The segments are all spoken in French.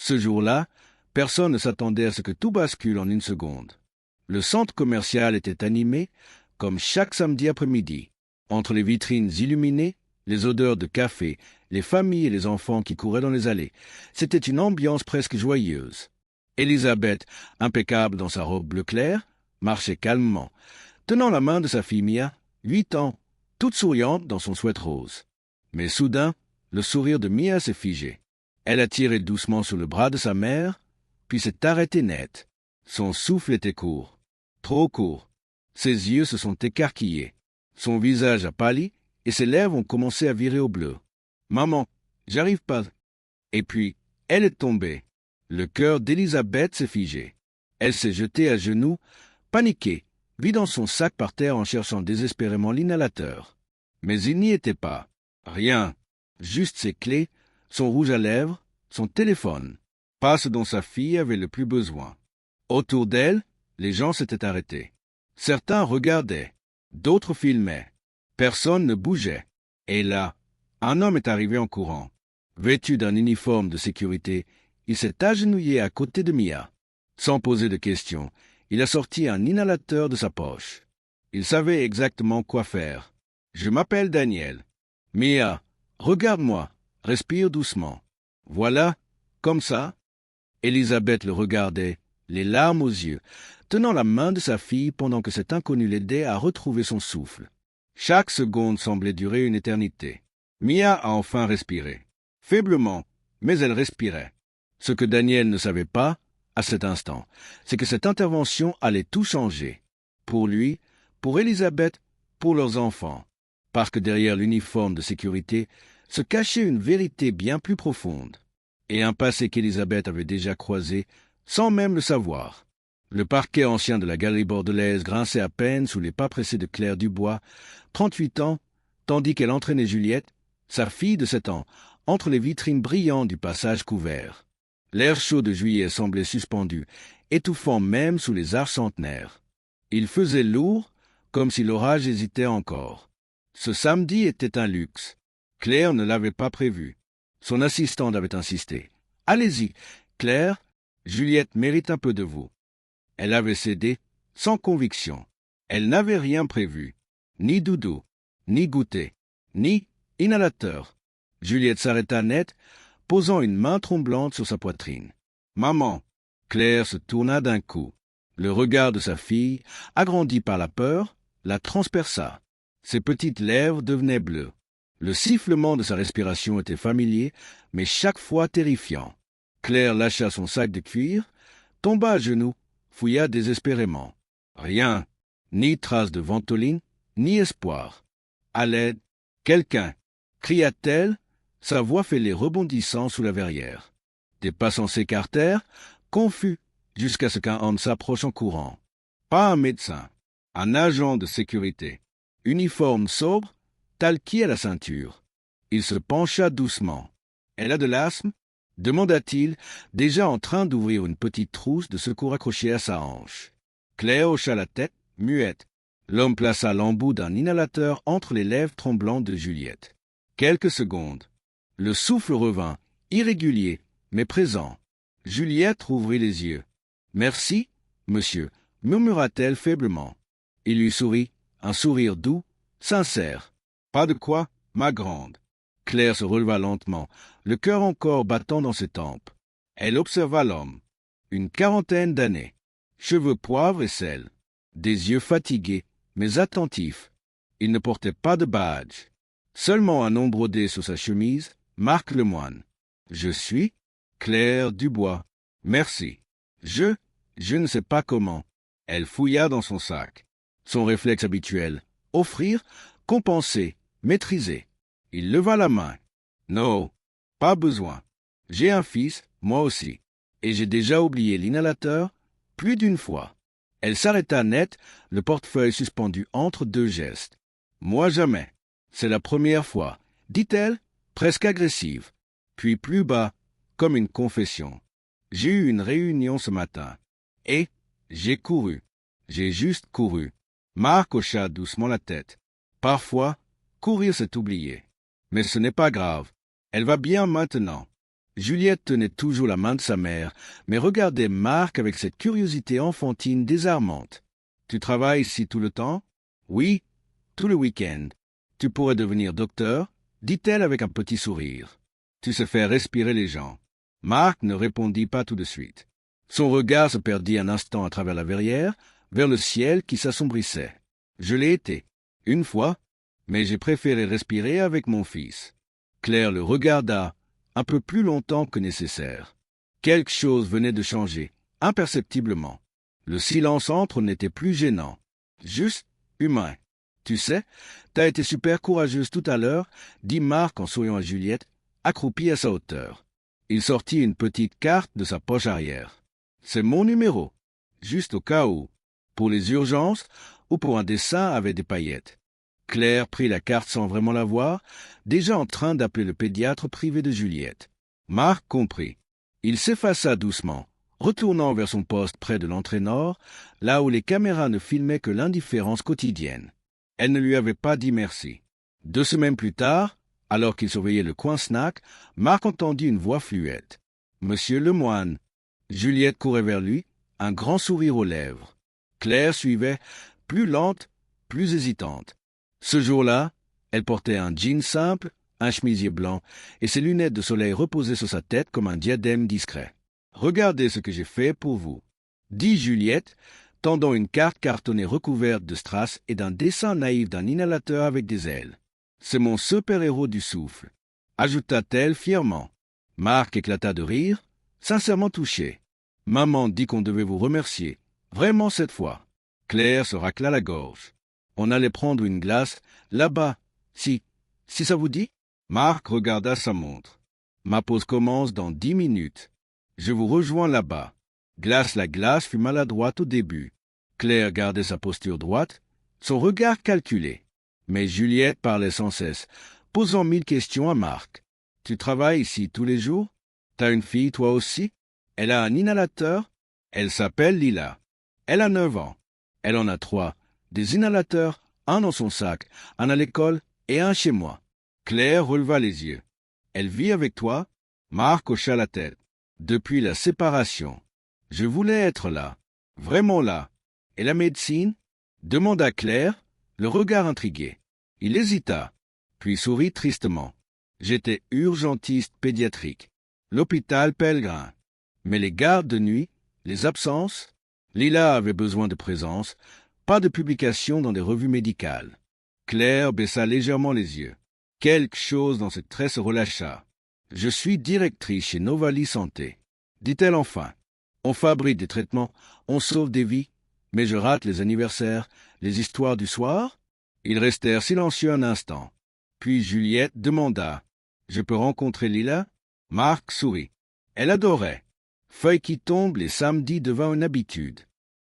Ce jour-là, personne ne s'attendait à ce que tout bascule en une seconde. Le centre commercial était animé, comme chaque samedi après-midi. Entre les vitrines illuminées, les odeurs de café, les familles et les enfants qui couraient dans les allées, c'était une ambiance presque joyeuse. Elisabeth, impeccable dans sa robe bleu clair, marchait calmement, tenant la main de sa fille Mia, 8 ans, toute souriante dans son sweat rose. Mais soudain, le sourire de Mia s'est figé. Elle a tiré doucement sur le bras de sa mère, puis s'est arrêtée net. Son souffle était court, trop court. Ses yeux se sont écarquillés. Son visage a pâli et ses lèvres ont commencé à virer au bleu. « Maman, j'arrive pas. » Et puis, elle est tombée. Le cœur d'Elisabeth s'est figé. Elle s'est jetée à genoux, paniquée, vidant son sac par terre en cherchant désespérément l'inhalateur. Mais il n'y était pas. Rien. Juste ses clés, son rouge à lèvres, son téléphone. Pas ce dont sa fille avait le plus besoin. Autour d'elle, les gens s'étaient arrêtés. Certains regardaient, d'autres filmaient. Personne ne bougeait. Et là, un homme est arrivé en courant. Vêtu d'un uniforme de sécurité, il s'est agenouillé à côté de Mia. Sans poser de questions, il a sorti un inhalateur de sa poche. Il savait exactement quoi faire. « Je m'appelle Daniel. Mia, regarde-moi, respire doucement. Voilà, comme ça. » Elisabeth le regardait, les larmes aux yeux, tenant la main de sa fille pendant que cet inconnu l'aidait à retrouver son souffle. Chaque seconde semblait durer une éternité. Mia a enfin respiré. Faiblement, mais elle respirait. Ce que Daniel ne savait pas, à cet instant, c'est que cette intervention allait tout changer. Pour lui, pour Elisabeth, pour leurs enfants. Parce que derrière l'uniforme de sécurité se cachait une vérité bien plus profonde. Et un passé qu'Elisabeth avait déjà croisé, sans même le savoir. Le parquet ancien de la galerie bordelaise grinçait à peine sous les pas pressés de Claire Dubois, 38 ans, tandis qu'elle entraînait Juliette, sa fille de 7 ans, entre les vitrines brillantes du passage couvert. L'air chaud de juillet semblait suspendu, étouffant même sous les arches centenaires. Il faisait lourd, comme si l'orage hésitait encore. Ce samedi était un luxe. Claire ne l'avait pas prévu. Son assistante avait insisté. « Allez-y, Claire, Juliette mérite un peu de vous. » Elle avait cédé, sans conviction. Elle n'avait rien prévu. Ni doudou, ni goûter, ni inhalateur. Juliette s'arrêta net, posant une main tremblante sur sa poitrine. « Maman !» Claire se tourna d'un coup. Le regard de sa fille, agrandi par la peur, la transperça. Ses petites lèvres devenaient bleues. Le sifflement de sa respiration était familier, mais chaque fois terrifiant. Claire lâcha son sac de cuir, tomba à genoux, fouilla désespérément. Rien, ni trace de ventoline, ni espoir. « À l'aide, quelqu'un !» cria-t-elle, sa voix fêlée rebondissant sous la verrière. Des passants s'écartèrent, confus, jusqu'à ce qu'un homme s'approche en courant. Pas un médecin, un agent de sécurité. Uniforme sobre, talqué à la ceinture. Il se pencha doucement. « Elle a de l'asthme ?» demanda-t-il, déjà en train d'ouvrir une petite trousse de secours accrochée à sa hanche. Claire hocha la tête, muette. L'homme plaça l'embout d'un inhalateur entre les lèvres tremblantes de Juliette. Quelques secondes. Le souffle revint, irrégulier, mais présent. Juliette rouvrit les yeux. « Merci, monsieur », murmura-t-elle faiblement. Il lui sourit, un sourire doux, sincère. « Pas de quoi, ma grande. » Claire se releva lentement, le cœur encore battant dans ses tempes. Elle observa l'homme. Une quarantaine d'années. Cheveux poivre et sel. Des yeux fatigués, mais attentifs. Il ne portait pas de badge. Seulement un nom brodé sur sa chemise, Marc Lemoine. « Je suis Claire Dubois. Merci. Je ne sais pas comment. » Elle fouilla dans son sac. Son réflexe habituel. Offrir, compenser, maîtriser. Il leva la main. « Non, pas besoin. J'ai un fils, moi aussi. Et j'ai déjà oublié l'inhalateur plus d'une fois. » Elle s'arrêta net, le portefeuille suspendu entre deux gestes. « Moi jamais. C'est la première fois, » dit-elle, presque agressive. Puis plus bas, comme une confession. « J'ai eu une réunion ce matin. Et j'ai couru. J'ai juste couru. » Marc hocha doucement la tête. Parfois, courir c'est oublier. Mais ce n'est pas grave. Elle va bien maintenant. Juliette tenait toujours la main de sa mère, mais regardait Marc avec cette curiosité enfantine désarmante. « Tu travailles ici tout le temps ?»« Oui, tout le week-end. »« Tu pourrais devenir docteur ?» dit-elle avec un petit sourire. « Tu sais faire respirer les gens. » Marc ne répondit pas tout de suite. Son regard se perdit un instant à travers la verrière, vers le ciel qui s'assombrissait. « Je l'ai été, une fois, mais j'ai préféré respirer avec mon fils. » Claire le regarda un peu plus longtemps que nécessaire. Quelque chose venait de changer, imperceptiblement. Le silence entre eux n'était plus gênant, juste humain. « Tu sais, t'as été super courageuse tout à l'heure, » dit Marc en souriant à Juliette, accroupie à sa hauteur. Il sortit une petite carte de sa poche arrière. « C'est mon numéro, juste au cas où, pour les urgences ou pour un dessin avec des paillettes. » Claire prit la carte sans vraiment la voir, déjà en train d'appeler le pédiatre privé de Juliette. Marc comprit. Il s'effaça doucement, retournant vers son poste près de l'entrée nord, là où les caméras ne filmaient que l'indifférence quotidienne. Elle ne lui avait pas dit merci. 2 semaines plus tard, alors qu'il surveillait le coin snack, Marc entendit une voix fluette. « Monsieur Lemoine !» Juliette courait vers lui, un grand sourire aux lèvres. Claire suivait, plus lente, plus hésitante. Ce jour-là, elle portait un jean simple, un chemisier blanc, et ses lunettes de soleil reposaient sur sa tête comme un diadème discret. « Regardez ce que j'ai fait pour vous, » dit Juliette, tendant une carte cartonnée recouverte de strass et d'un dessin naïf d'un inhalateur avec des ailes. « C'est mon super-héros du souffle, » ajouta-t-elle fièrement. Marc éclata de rire, sincèrement touché. « Maman dit qu'on devait vous remercier, vraiment cette fois. » Claire se racla la gorge. « On allait prendre une glace, là-bas, si ça vous dit ?» Marc regarda sa montre. « Ma pause commence dans 10 minutes. Je vous rejoins là-bas. » Glace la glace fut maladroite au début. Claire gardait sa posture droite, son regard calculé. Mais Juliette parlait sans cesse, posant 1000 questions à Marc. « Tu travailles ici tous les jours? T'as une fille toi aussi? Elle a un inhalateur? Elle s'appelle Lila. Elle a 9 ans. Elle en a 3. Des inhalateurs, un dans son sac, un à l'école et un chez moi. » Claire releva les yeux. « Elle vit avec toi? » Marc hocha la tête. « Depuis la séparation. Je voulais être là, vraiment là. Et la médecine? » demanda Claire, le regard intrigué. Il hésita, puis sourit tristement. « J'étais urgentiste pédiatrique. L'hôpital Pellegrin. Mais les gardes de nuit, les absences? Lila avait besoin de présence, pas de publication dans des revues médicales. » Claire baissa légèrement les yeux. Quelque chose dans ses traits se relâcha. « Je suis directrice chez Novali Santé, » dit-elle enfin. « On fabrique des traitements, on sauve des vies, mais je rate les anniversaires, les histoires du soir ?» Ils restèrent silencieux un instant. Puis Juliette demanda « Je peux rencontrer Lila ?» Marc sourit. Elle adorait. Feuille qui tombe les samedis devint une habitude.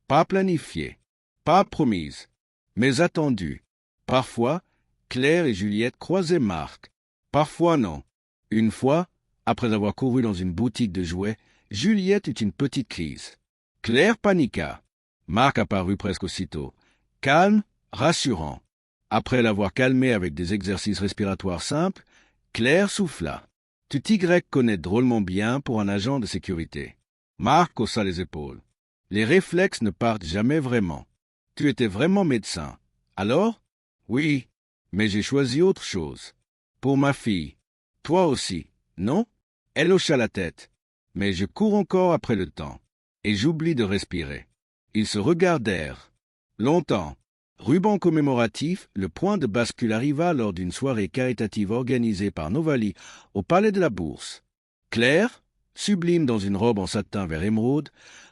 Pas planifiée, pas promise, mais attendue. Parfois, Claire et Juliette croisaient Marc. Parfois non. Une fois, après avoir couru dans une boutique de jouets, Juliette eut une petite crise. Claire paniqua. Marc apparut presque aussitôt. Calme, rassurant. Après l'avoir calmé avec des exercices respiratoires simples, Claire souffla. « Tu t'y connais drôlement bien pour un agent de sécurité. » Marc haussa les épaules. « Les réflexes ne partent jamais vraiment. Tu étais vraiment médecin. Alors? » « Oui, mais j'ai choisi autre chose. Pour ma fille. Toi aussi, non ?» Elle hocha la tête. « Mais je cours encore après le temps. Et j'oublie de respirer. » Ils se regardèrent. Longtemps. Ruban commémoratif, le point de bascule arriva lors d'une soirée caritative organisée par Novali au Palais de la Bourse. Claire, sublime dans une robe en satin vert émeraude,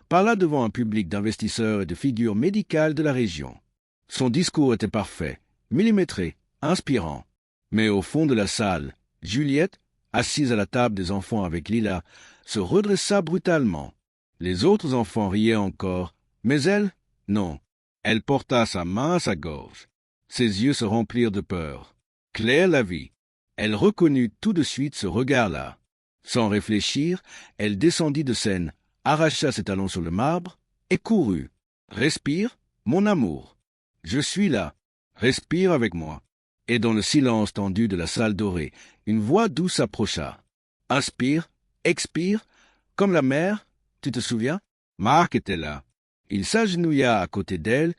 parla devant un public d'investisseurs et de figures médicales de la région. Son discours était parfait, millimétré, inspirant. Mais au fond de la salle, Juliette, assise à la table des enfants avec Lila, se redressa brutalement. Les autres enfants riaient encore, mais elle, non. Elle porta sa main à sa gorge. Ses yeux se remplirent de peur. Claire la vit. Elle reconnut tout de suite ce regard-là. Sans réfléchir, elle descendit de scène, arracha ses talons sur le marbre et courut. « Respire, mon amour. Je suis là. Respire avec moi. » Et dans le silence tendu de la salle dorée, une voix douce approcha. « Inspire, expire, comme la mère, tu te souviens? Marc était là. Il s'agenouilla à côté d'elle,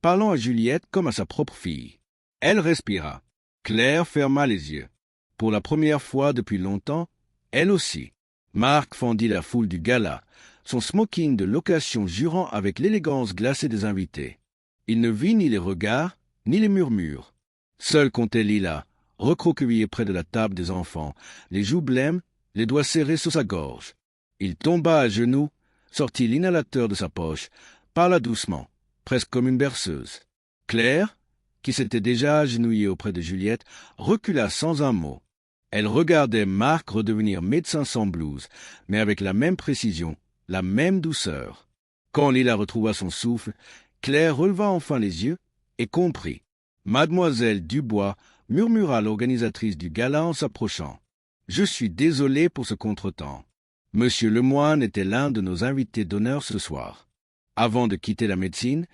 parlant à Juliette comme à sa propre fille. Elle respira. Claire ferma les yeux. Pour la première fois depuis longtemps, elle aussi. Marc fendit la foule du gala, son smoking de location jurant avec l'élégance glacée des invités. Il ne vit ni les regards, ni les murmures. Seul comptait Lila, recroquevillée près de la table des enfants, les joues blêmes, les doigts serrés sur sa gorge. Il tomba à genoux, sortit l'inhalateur de sa poche, parla doucement, presque comme une berceuse. Claire, qui s'était déjà agenouillée auprès de Juliette, recula sans un mot. Elle regardait Marc redevenir médecin sans blouse, mais avec la même précision, la même douceur. Quand Lila retrouva son souffle, Claire releva enfin les yeux et comprit. Mademoiselle Dubois murmura l'organisatrice du gala en s'approchant. « Je suis désolé pour ce contretemps. Monsieur Lemoine était l'un de nos invités d'honneur ce soir. » Avant de quitter la médecine,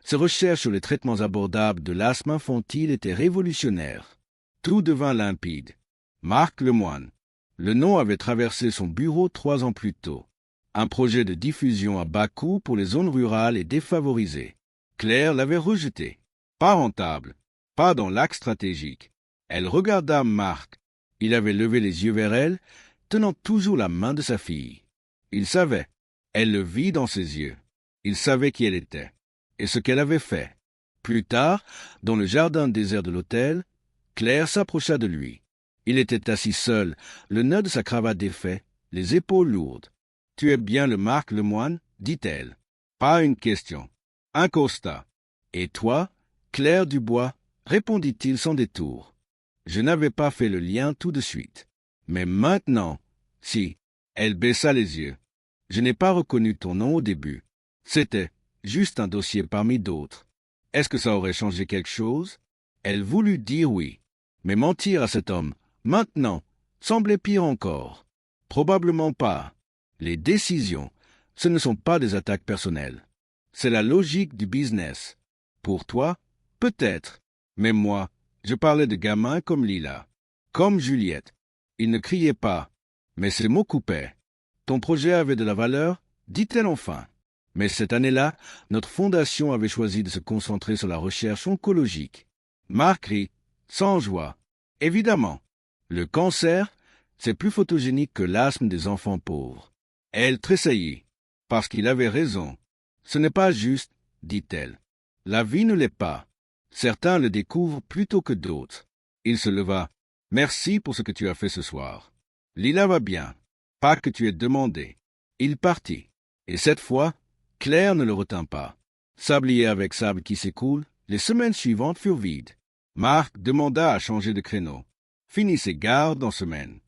ses recherches sur les traitements abordables de l'asthme infantile étaient révolutionnaires. Tout devint limpide. Marc Lemoine. Le nom avait traversé son bureau 3 ans plus tôt. Un projet de diffusion à bas coût pour les zones rurales et défavorisées. Claire l'avait rejeté. Pas rentable, pas dans l'axe stratégique. Elle regarda Marc. Il avait levé les yeux vers elle, tenant toujours la main de sa fille. Il savait. Elle le vit dans ses yeux. Il savait qui elle était et ce qu'elle avait fait. Plus tard, dans le jardin désert de l'hôtel, Claire s'approcha de lui. Il était assis seul, le nœud de sa cravate défait, les épaules lourdes. « Tu es bien le Marc Lemoine ?» dit-elle. Pas une question, un constat. « Et toi, Claire Dubois ?» répondit-il sans détour. Je n'avais pas fait le lien tout de suite. Mais maintenant, si, elle baissa les yeux. Je n'ai pas reconnu ton nom au début. C'était juste un dossier parmi d'autres. Est-ce que ça aurait changé quelque chose? Elle voulut dire oui. Mais mentir à cet homme, maintenant, semblait pire encore. Probablement pas. Les décisions, ce ne sont pas des attaques personnelles. C'est la logique du business. Pour toi, peut-être. Mais moi, je parlais de gamins comme Lila, comme Juliette. Ils ne criaient pas, mais ces mots coupaient. Ton projet avait de la valeur, dit-elle enfin. Mais cette année-là, notre fondation avait choisi de se concentrer sur la recherche oncologique. Marc rit, sans joie. Évidemment, le cancer, c'est plus photogénique que l'asthme des enfants pauvres. Elle tressaillit, parce qu'il avait raison. Ce n'est pas juste, dit-elle. La vie ne l'est pas. Certains le découvrent plus tôt que d'autres. Il se leva. Merci pour ce que tu as fait ce soir. Lila va bien. Pas que tu aies demandé. Il partit. Et cette fois, Claire ne le retint pas. Sablier avec sable qui s'écoule, les semaines suivantes furent vides. Marc demanda à changer de créneau. Finissez garde en semaine.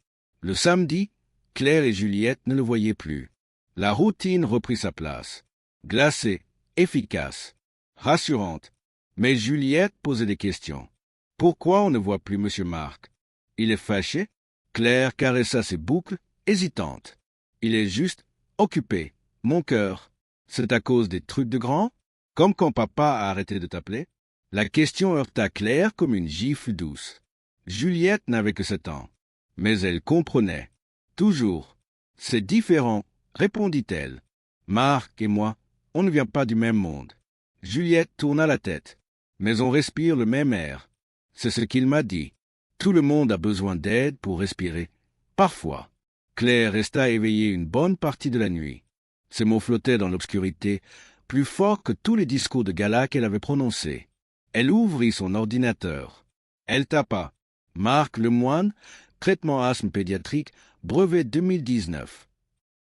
Le samedi, Claire et Juliette ne le voyaient plus. La routine reprit sa place. Glacée, efficace, rassurante. Mais Juliette posait des questions. Pourquoi on ne voit plus M. Marc? Il est fâché? Claire caressa ses boucles, hésitante. Il est juste occupé. Mon cœur. C'est à cause des trucs de grand? Comme quand papa a arrêté de t'appeler? La question heurta Claire comme une gifle douce. Juliette n'avait que 7 ans. Mais elle comprenait. Toujours. C'est différent, répondit-elle. Marc et moi, on ne vient pas du même monde. Juliette tourna la tête. Mais on respire le même air. C'est ce qu'il m'a dit. Tout le monde a besoin d'aide pour respirer. Parfois. Claire resta éveillée une bonne partie de la nuit. Ces mots flottaient dans l'obscurité, plus forts que tous les discours de gala qu'elle avait prononcés. Elle ouvrit son ordinateur. Elle tapa. Marc Lemoine, traitement asthme pédiatrique, brevet 2019.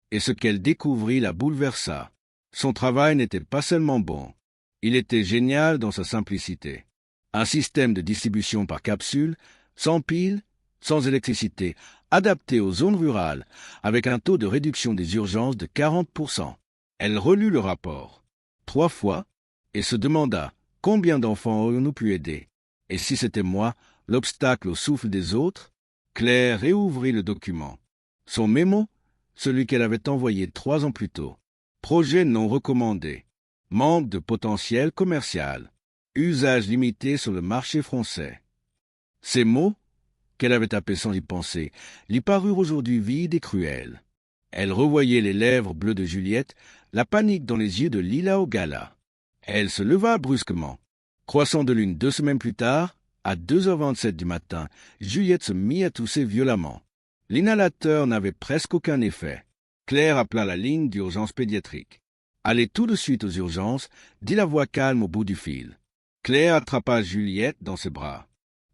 Et ce qu'elle découvrit la bouleversa. Son travail n'était pas seulement bon. Il était génial dans sa simplicité. Un système de distribution par capsule, sans pile, sans électricité, adapté aux zones rurales, avec un taux de réduction des urgences de 40%. Elle relut le rapport 3 fois et se demanda combien d'enfants aurions-nous pu aider. Et si c'était moi, l'obstacle au souffle des autres? Claire réouvrit le document. Son mémo, celui qu'elle avait envoyé 3 ans plus tôt. Projet non recommandé. Manque de potentiel commercial. Usage limité sur le marché français. Ces mots, qu'elle avait tapés sans y penser, lui parurent aujourd'hui vides et cruels. Elle revoyait les lèvres bleues de Juliette, la panique dans les yeux de Lila au gala. Elle se leva brusquement. Croissant de lune 2 semaines plus tard, à 2h27 du matin, Juliette se mit à tousser violemment. L'inhalateur n'avait presque aucun effet. Claire appela la ligne d'urgence pédiatrique. « Allez tout de suite aux urgences », dit la voix calme au bout du fil. Claire attrapa Juliette dans ses bras.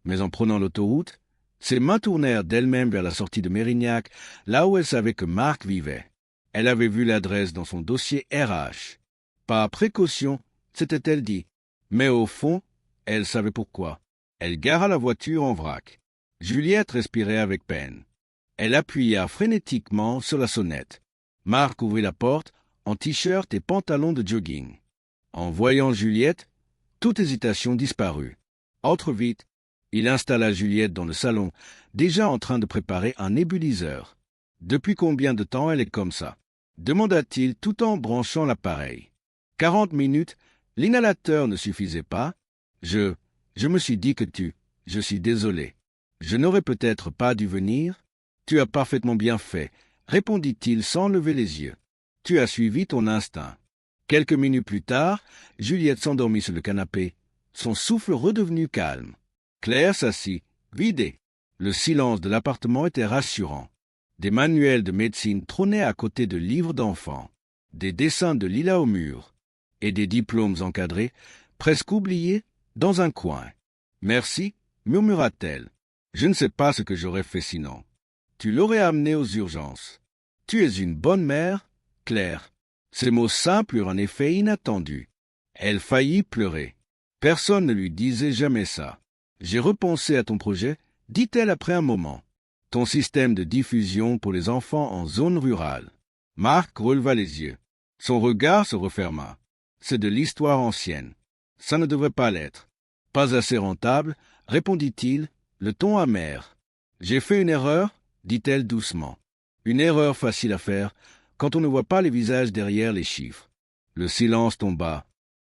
Mais en prenant l'autoroute, ses mains tournèrent d'elles-mêmes vers la sortie de Mérignac, là où elle savait que Marc vivait. Elle avait vu l'adresse dans son dossier RH. Par précaution, s'était-elle dit. Mais au fond, elle savait pourquoi. Elle gara la voiture en vrac. Juliette respirait avec peine. Elle appuya frénétiquement sur la sonnette. Marc ouvrit la porte, en t-shirt et pantalon de jogging. En voyant Juliette, toute hésitation disparut. Entre vite, il installa Juliette dans le salon, déjà en train de préparer un nébuliseur. « Depuis combien de temps elle est comme ça ?» demanda-t-il tout en branchant l'appareil. 40 minutes, l'inhalateur ne suffisait pas. Je me suis dit que je suis désolé. Je n'aurais peut-être pas dû venir. Tu as parfaitement bien fait, répondit-il sans lever les yeux. Tu as suivi ton instinct. Quelques minutes plus tard, Juliette s'endormit sur le canapé, son souffle redevenu calme. Claire s'assit, vidée. Le silence de l'appartement était rassurant. Des manuels de médecine trônaient à côté de livres d'enfants, des dessins de Lila au mur, et des diplômes encadrés, presque oubliés, dans un coin. « Merci, » murmura-t-elle. « Je ne sais pas ce que j'aurais fait sinon. Tu l'aurais amené aux urgences. Tu es une bonne mère, Claire. » Ces mots simples eurent un effet inattendu. Elle faillit pleurer. Personne ne lui disait jamais ça. « J'ai repensé à ton projet, » dit-elle après un moment. « Ton système de diffusion pour les enfants en zone rurale. » Marc releva les yeux. Son regard se referma. « C'est de l'histoire ancienne. Ça ne devrait pas l'être. »« Pas assez rentable, » répondit-il, le ton amer. « J'ai fait une erreur ?» dit-elle doucement. « Une erreur facile à faire quand on ne voit pas les visages derrière les chiffres. » Le silence tomba.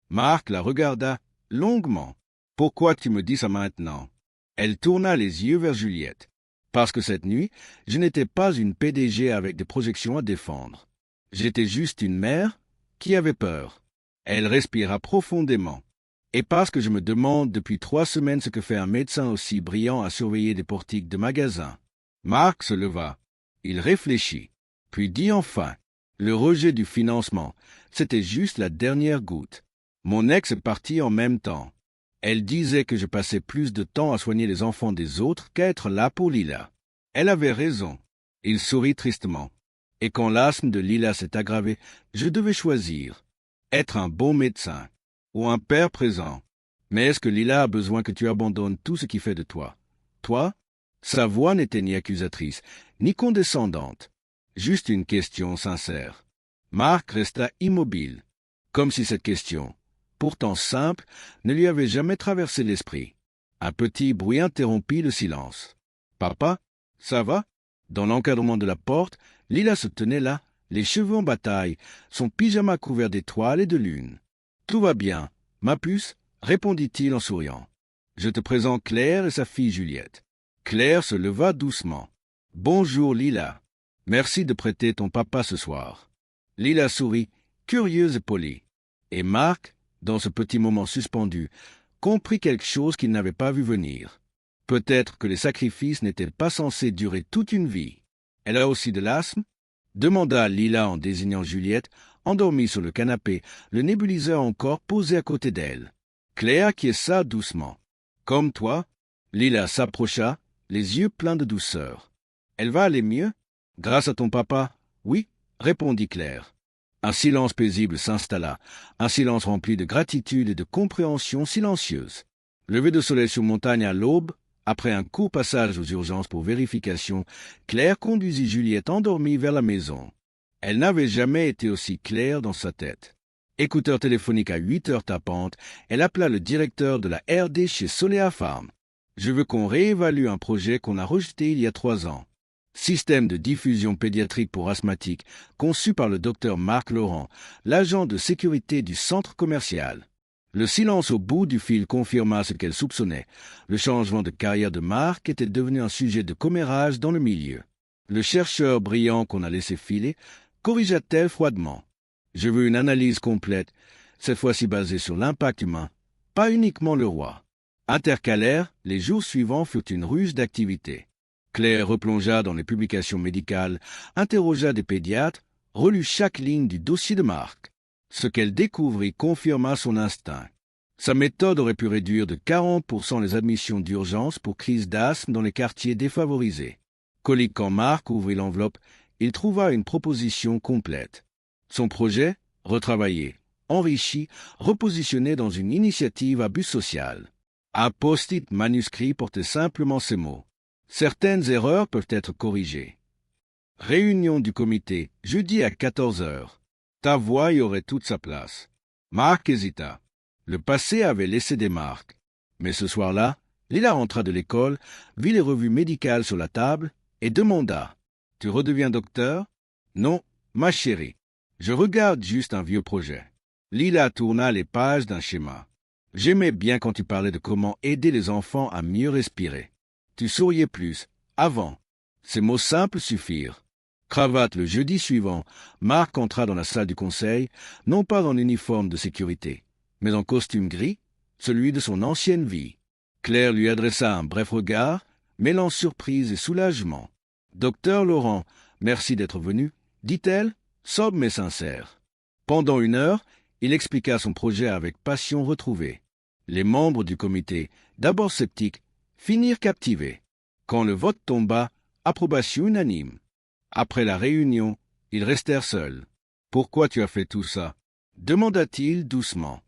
Marc la regarda longuement. « Pourquoi tu me dis ça maintenant ?» Elle tourna les yeux vers Juliette. « Parce que cette nuit, je n'étais pas une PDG avec des projections à défendre. J'étais juste une mère qui avait peur. » Elle respira profondément. « Et parce que je me demande depuis 3 semaines ce que fait un médecin aussi brillant à surveiller des portiques de magasins. » Marc se leva. Il réfléchit, puis dit enfin, « Le rejet du financement, c'était juste la dernière goutte. Mon ex est partie en même temps. Elle disait que je passais plus de temps à soigner les enfants des autres qu'à être là pour Lila. Elle avait raison. » Il sourit tristement. « Et quand l'asthme de Lila s'est aggravé, je devais choisir. Être un bon médecin ou un père présent. Mais est-ce que Lila a besoin que tu abandonnes tout ce qui fait de toi? Toi ?» Sa voix n'était ni accusatrice, ni condescendante. Juste une question sincère. Marc resta immobile, comme si cette question, pourtant simple, ne lui avait jamais traversé l'esprit. Un petit bruit interrompit le silence. « Papa, ça va ?» Dans l'encadrement de la porte, Lila se tenait là, les cheveux en bataille, son pyjama couvert d'étoiles et de lune. « Tout va bien, ma puce ?» répondit-il en souriant. « Je te présente Claire et sa fille Juliette. » Claire se leva doucement. « Bonjour Lila. Merci de prêter ton papa ce soir. » Lila sourit, curieuse et polie. Et Marc, dans ce petit moment suspendu, comprit quelque chose qu'il n'avait pas vu venir. Peut-être que les sacrifices n'étaient pas censés durer toute une vie. « Elle a aussi de l'asthme ?» demanda Lila en désignant Juliette, endormie sur le canapé, le nébuliseur encore posé à côté d'elle. Claire acquiesça doucement. « Comme toi ?» Lila s'approcha, les yeux pleins de douceur. « Elle va aller mieux ?»« Grâce à ton papa, oui, » répondit Claire. Un silence paisible s'installa, un silence rempli de gratitude et de compréhension silencieuse. Levé de soleil sur montagne à l'aube, après un court passage aux urgences pour vérification, Claire conduisit Juliette endormie vers la maison. Elle n'avait jamais été aussi claire dans sa tête. Écouteur téléphonique à 8 heures tapantes, elle appela le directeur de la R&D chez Solea Farm. « Je veux qu'on réévalue un projet qu'on a rejeté il y a 3 ans. Système de diffusion pédiatrique pour asthmatiques, conçu par le docteur Marc Laurent, l'agent de sécurité du centre commercial. » Le silence au bout du fil confirma ce qu'elle soupçonnait. Le changement de carrière de Marc était devenu un sujet de commérage dans le milieu. Le chercheur brillant qu'on a laissé filer corrigea-t-elle froidement. Je veux une analyse complète, cette fois-ci basée sur l'impact humain, pas uniquement le roi. Intercalaires, les jours suivants furent une ruse d'activité. Claire replongea dans les publications médicales, interrogea des pédiatres, relut chaque ligne du dossier de Marc. Ce qu'elle découvrit confirma son instinct. Sa méthode aurait pu réduire de 40% les admissions d'urgence pour crise d'asthme dans les quartiers défavorisés. Quand Marc ouvrit l'enveloppe, il trouva une proposition complète. Son projet, retravaillé, enrichi, repositionné dans une initiative à but social. Un post-it manuscrit portait simplement ces mots. Certaines erreurs peuvent être corrigées. Réunion du comité, jeudi à 14 heures. Ta voix y aurait toute sa place. Marc hésita. Le passé avait laissé des marques. Mais ce soir-là, Lila rentra de l'école, vit les revues médicales sur la table et demanda « Tu redeviens docteur ?»« Non, ma chérie. Je regarde juste un vieux projet. » Lila tourna les pages d'un schéma. « J'aimais bien quand tu parlais de comment aider les enfants à mieux respirer. Tu souriais plus, avant. » Ces mots simples suffirent. Cravate le jeudi suivant, Marc entra dans la salle du conseil, non pas en uniforme de sécurité, mais en costume gris, celui de son ancienne vie. Claire lui adressa un bref regard, mêlant surprise et soulagement. « Docteur Laurent, merci d'être venu, » dit-elle, sobre mais sincère. Pendant 1 heure, il expliqua son projet avec passion retrouvée. Les membres du comité, d'abord sceptiques, finirent captivés. Quand le vote tomba, approbation unanime. Après la réunion, ils restèrent seuls. « Pourquoi tu as fait tout ça ?» demanda-t-il doucement.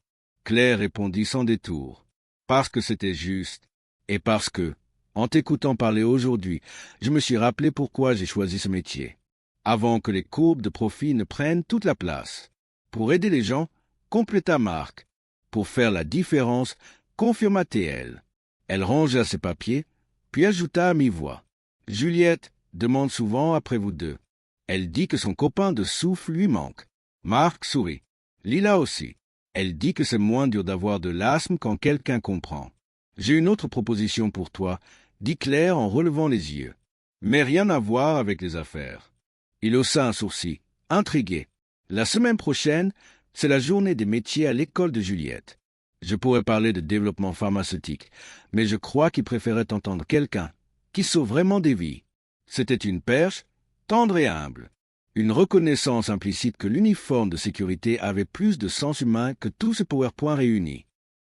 Claire répondit sans détour. « Parce que c'était juste, et parce que, en t'écoutant parler aujourd'hui, je me suis rappelé pourquoi j'ai choisi ce métier. Avant que les courbes de profit ne prennent toute la place. Pour aider les gens, compléta Marc. Pour faire la différence, confirma TL. Elle rangea ses papiers, puis ajouta à mi-voix. Juliette demande souvent après vous deux. Elle dit que son copain de souffle lui manque. Marc sourit. Lila aussi. Elle dit que c'est moins dur d'avoir de l'asthme quand quelqu'un comprend. J'ai une autre proposition pour toi, dit Claire en relevant les yeux. Mais rien à voir avec les affaires. Il haussa un sourcil, intrigué. La semaine prochaine, c'est la journée des métiers à l'école de Juliette. Je pourrais parler de développement pharmaceutique, mais je crois qu'il préférait entendre quelqu'un qui sauve vraiment des vies. C'était une perche, tendre et humble. Une reconnaissance implicite que l'uniforme de sécurité avait plus de sens humain que tout ce PowerPoint réuni.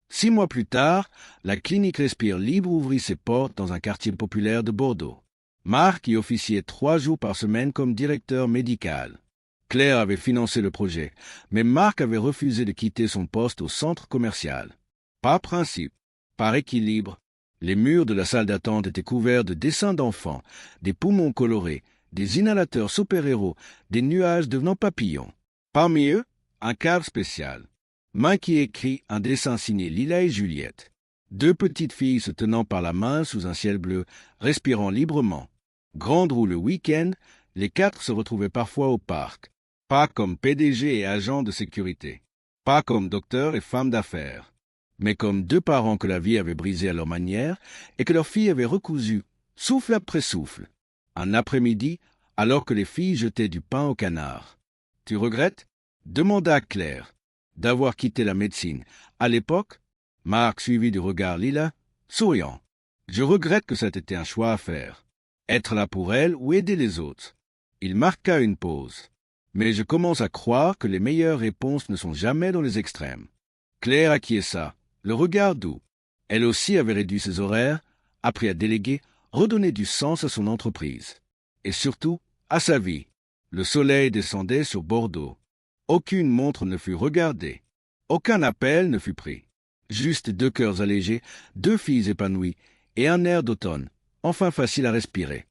6 mois plus tard, la clinique Respire Libre ouvrit ses portes dans un quartier populaire de Bordeaux. Marc y officiait 3 jours par semaine comme directeur médical. Claire avait financé le projet, mais Marc avait refusé de quitter son poste au centre commercial. Par principe, par équilibre, les murs de la salle d'attente étaient couverts de dessins d'enfants, des poumons colorés, des inhalateurs super-héros, des nuages devenant papillons. Parmi eux, un cadre spécial. Main qui écrit un dessin signé Lila et Juliette. 2 petites filles se tenant par la main sous un ciel bleu, respirant librement. Grande roue le week-end, les 4 se retrouvaient parfois au parc. Pas comme PDG et agents de sécurité. Pas comme docteurs et femmes d'affaires. Mais comme 2 parents que la vie avait brisés à leur manière et que leur fille avait recousu, souffle après souffle. Un après-midi, alors que les filles jetaient du pain au canard. « Tu regrettes ?» demanda Claire. « D'avoir quitté la médecine. À l'époque, Marc suivit du regard Lila, souriant. « Je regrette que ça ait été un choix à faire. Être là pour elle ou aider les autres. » Il marqua une pause. « Mais je commence à croire que les meilleures réponses ne sont jamais dans les extrêmes. » Claire acquiesça, le regard doux. Elle aussi avait réduit ses horaires, appris à déléguer, redonner du sens à son entreprise. Et surtout, à sa vie. Le soleil descendait sur Bordeaux. Aucune montre ne fut regardée. Aucun appel ne fut pris. Juste 2 cœurs allégés, 2 filles épanouies et un air d'automne, enfin facile à respirer.